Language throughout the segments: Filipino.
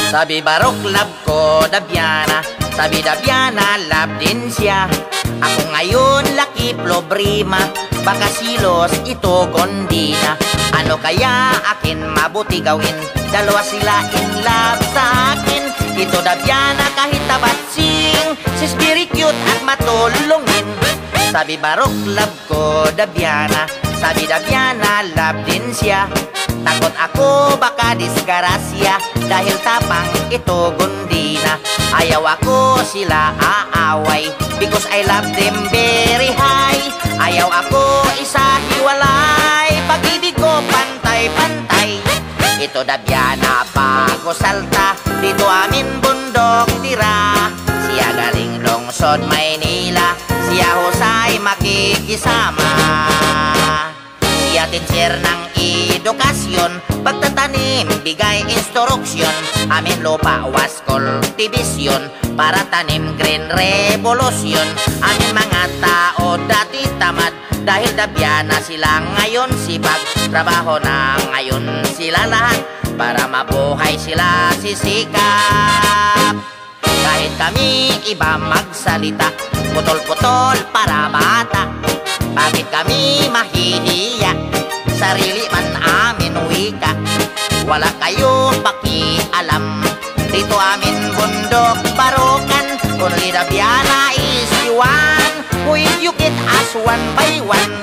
Sabi Barok love ko Dabiana, sabi Dabiana love din siya. Ako ngayon laki problema, baka silos ito gondina. Ano kaya akin mabuti gawin? Dalawa sila in love sa akin. Ito Dabiana kahit tabatsing, sis very cute at matulungin. Sabi Barok love ko Dabiana, sabi Dabiana love din siya. Takot ako baka disgrasya, dahil tapang ito gundina. Ayaw ako sila aaway, because I love them very high. Ayaw ako isahiwalay, pag-ibig ko pantay-pantay. Ito Dabiana bago salta, dito amin bundok tira. Siya galing lungsod Maynila, siya husay makikisama. Siya teacher ng edukasyon, pagtatanim bigay instruksyon. Amin lupa was cultivation, para tanim green revolution. Amin mga tao dati tamad, dahil Dabiana sila ngayon sipag. Trabaho na ngayon sila lahat, para mabuhay sila sisikap. Kahit kami iba magsalita, putol-putol para bata. Bakit kami mahihiya, sarili man amin wika. Wala kayong pakialam, dito amin bundok barokan. Only Dabiana is the one, who you get as one by one.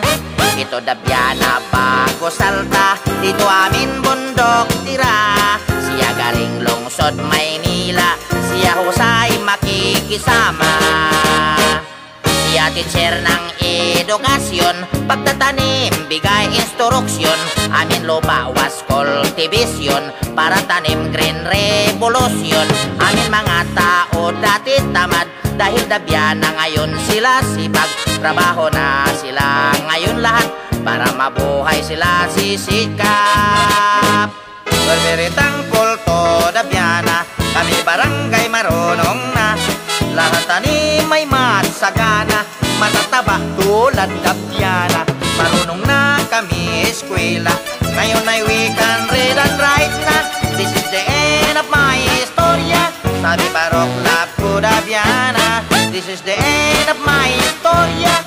Ito Dabiana bago salta, dito amin bundok tira. Siya galing lungsod Maynila, siya husay makikisama. Siya teacher ng edukasyon, pagtatanim bigay instruksyon. Amin lupa was cultivation, para tanim green revolution. Amin mga tao dati tamad, dahil Dabiana ngayon sila sipag. Trabaho na sila ngayon lahat, para mabuhay sila sisikap. We're very thankful to Dabiana, kami barangay marunong na. Lahat tanim may matsagana, matataba tulad Dabiana. Marunong na kami eskwela, ngayon ay we can read and write na. This is the end of my istorya, sabi Barok love ko Dabiana. This is the end of my istorya,